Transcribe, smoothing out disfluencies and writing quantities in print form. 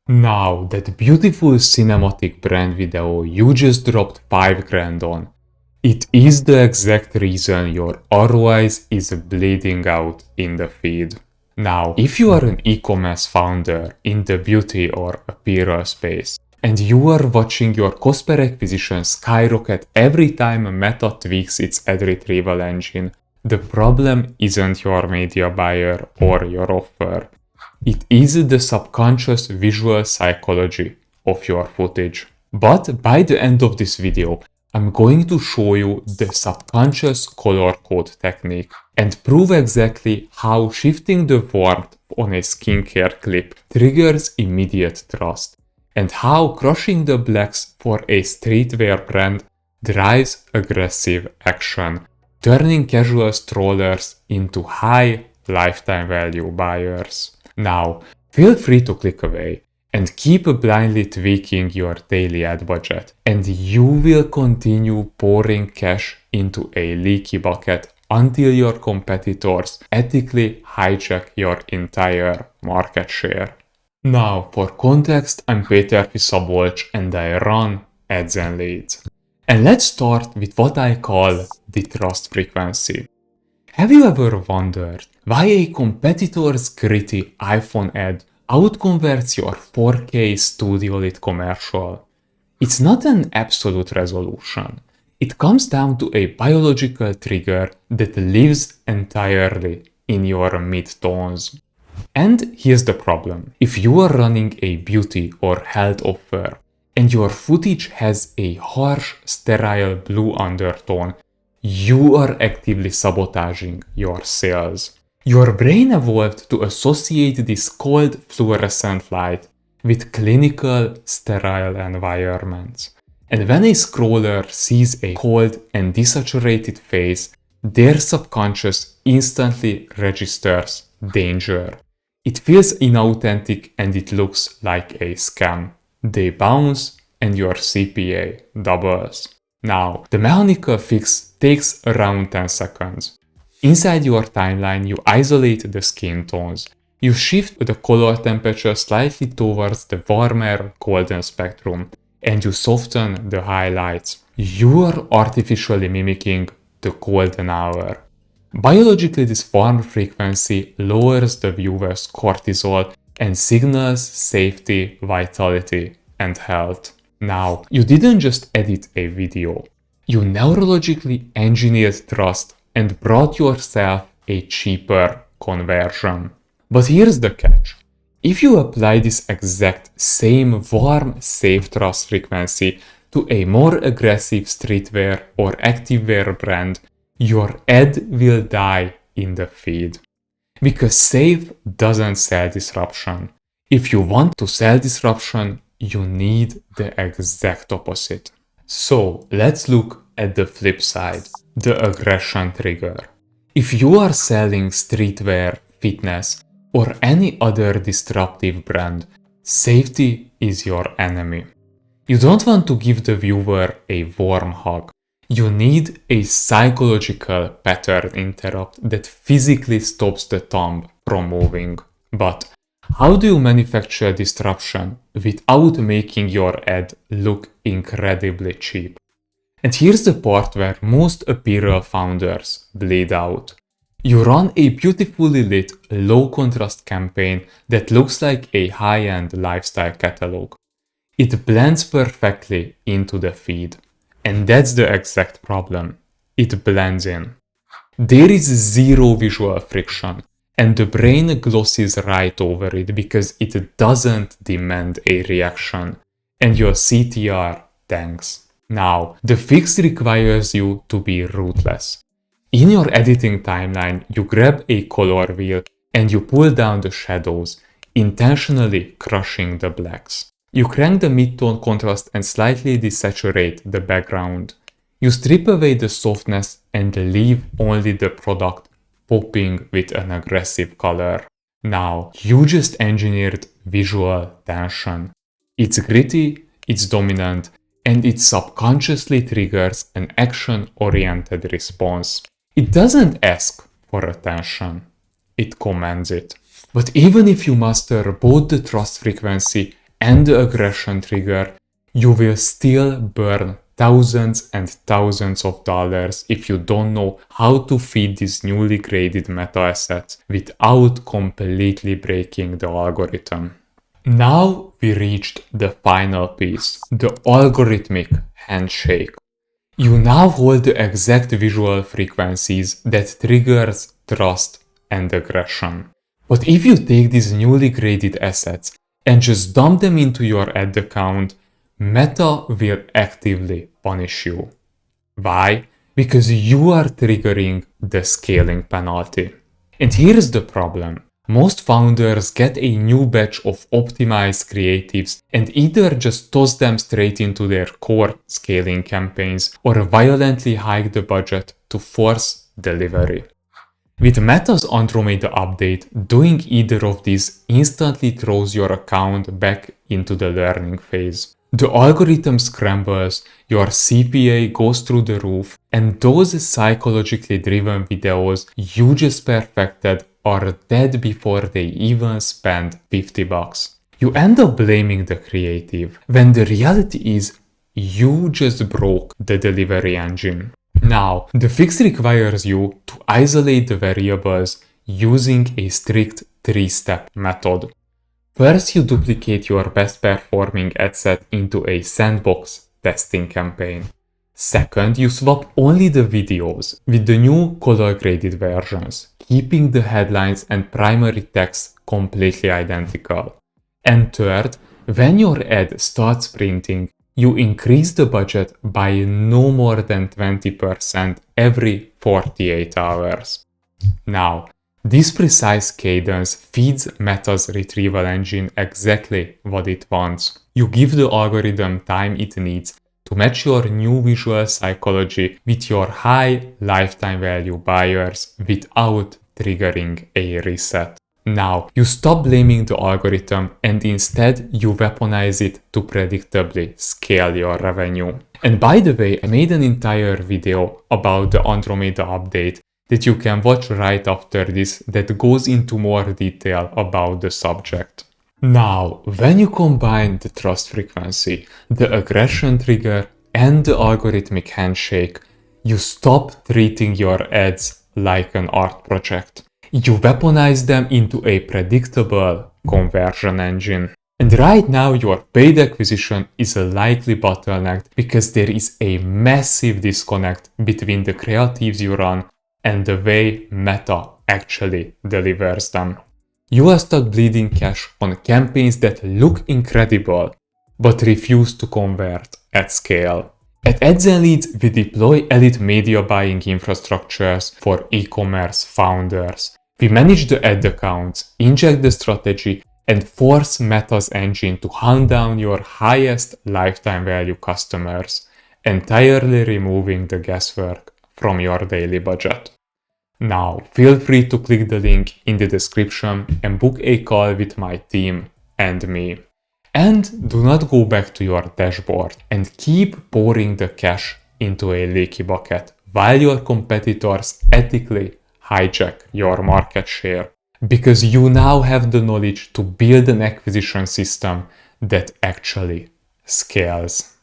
Now, that beautiful cinematic brand video you just dropped 5 grand on, it is the exact reason your ROAS is bleeding out in the feed. Now, if you are an e-commerce founder in the beauty or apparel space, and you are watching your cost per acquisition skyrocket every time Meta tweaks its ad retrieval engine, the problem isn't your media buyer or your offer. It is the subconscious visual psychology of your footage. But by the end of this video, I'm going to show you the subconscious color code technique and prove exactly how shifting the warmth on a skincare clip triggers immediate trust, and how crushing the blacks for a streetwear brand drives aggressive action, turning casual strollers into high lifetime value buyers. Now, feel free to click away and keep blindly tweaking your daily ad budget, and you will continue pouring cash into a leaky bucket until your competitors ethically hijack your entire market share. Now, for context, I'm Péterfi Szabolcs and I run ads and leads. And let's start with what I call the trust frequency. Have you ever wondered why a competitor's gritty iPhone ad outconverts your 4K studio lit commercial? It's not an absolute resolution. It comes down to a biological trigger that lives entirely in your mid-tones. And here's the problem. If you are running a beauty or health offer and your footage has a harsh, sterile blue undertone, you are actively sabotaging your sales. Your brain evolved to associate this cold fluorescent light with clinical, sterile environments. And when a scroller sees a cold and desaturated face, their subconscious instantly registers danger. It feels inauthentic and it looks like a scam. They bounce and your CPA doubles. Now, the mechanical fix takes around 10 seconds. Inside your timeline, you isolate the skin tones. You shift the color temperature slightly towards the warmer golden spectrum, and you soften the highlights. You are artificially mimicking the golden hour. Biologically, this warm frequency lowers the viewer's cortisol and signals safety, vitality, and health. Now, you didn't just edit a video. You neurologically engineered trust and brought yourself a cheaper conversion. But here's the catch. If you apply this exact same warm, safe trust frequency to a more aggressive streetwear or activewear brand, your ad will die in the feed. Because safe doesn't sell disruption. If you want to sell disruption, you need the exact opposite. So let's look at the flip side, the aggression trigger. If you are selling streetwear, fitness, or any other disruptive brand, safety is your enemy. You don't want to give the viewer a warm hug. You need a psychological pattern interrupt that physically stops the thumb from moving. But how do you manufacture disruption without making your ad look incredibly cheap? And here's the part where most apparel founders bleed out. You run a beautifully lit, low-contrast campaign that looks like a high-end lifestyle catalog. It blends perfectly into the feed. And that's the exact problem. It blends in. There is zero visual friction, and the brain glosses right over it because it doesn't demand a reaction. And your CTR tanks. Now, the fix requires you to be ruthless. In your editing timeline, you grab a color wheel and you pull down the shadows, intentionally crushing the blacks. You crank the mid-tone contrast and slightly desaturate the background. You strip away the softness and leave only the product popping with an aggressive color. Now, you just engineered visual tension. It's gritty, it's dominant, and it subconsciously triggers an action-oriented response. It doesn't ask for attention, it commands it. But even if you master both the trust frequency and the aggression trigger, you will still burn thousands and thousands of dollars if you don't know how to feed these newly graded meta assets without completely breaking the algorithm. Now we reached the final piece, the algorithmic handshake. You now hold the exact visual frequencies that triggers trust and aggression. But if you take these newly graded assets and just dump them into your ad account, Meta will actively punish you. Why? Because you are triggering the scaling penalty. And here's the problem. Most founders get a new batch of optimized creatives and either just toss them straight into their core scaling campaigns or violently hike the budget to force delivery. With Meta's Andromeda update, doing either of these instantly throws your account back into the learning phase. The algorithm scrambles, your CPA goes through the roof, and those psychologically driven videos you just perfected are dead before they even spend $50. You end up blaming the creative, when the reality is you just broke the delivery engine. Now, the fix requires you to isolate the variables using a strict 3-step method. First, you duplicate your best performing ad set into a Sandbox testing campaign. Second, you swap only the videos with the new color-graded versions, keeping the headlines and primary text completely identical. And third, when your ad starts printing, you increase the budget by no more than 20% every 48 hours. Now, this precise cadence feeds Meta's retrieval engine exactly what it wants. You give the algorithm time it needs to match your new visual psychology with your high lifetime value buyers without triggering a reset. Now, you stop blaming the algorithm and instead you weaponize it to predictably scale your revenue. And by the way, I made an entire video about the Andromeda update that you can watch right after this that goes into more detail about the subject. Now, when you combine the trust frequency, the aggression trigger, and the algorithmic handshake, you stop treating your ads like an art project. You weaponize them into a predictable conversion engine. And right now your paid acquisition is likely bottlenecked because there is a massive disconnect between the creatives you run and the way Meta actually delivers them. You are stuck bleeding cash on campaigns that look incredible but refuse to convert at scale. At Ads and Leads, we deploy elite media buying infrastructures for e-commerce founders. We manage the ad accounts, inject the strategy, and force Meta's engine to hunt down your highest lifetime value customers, entirely removing the guesswork from your daily budget. Now, feel free to click the link in the description and book a call with my team and me. And do not go back to your dashboard and keep pouring the cash into a leaky bucket while your competitors ethically hijack your market share. Because you now have the knowledge to build an acquisition system that actually scales.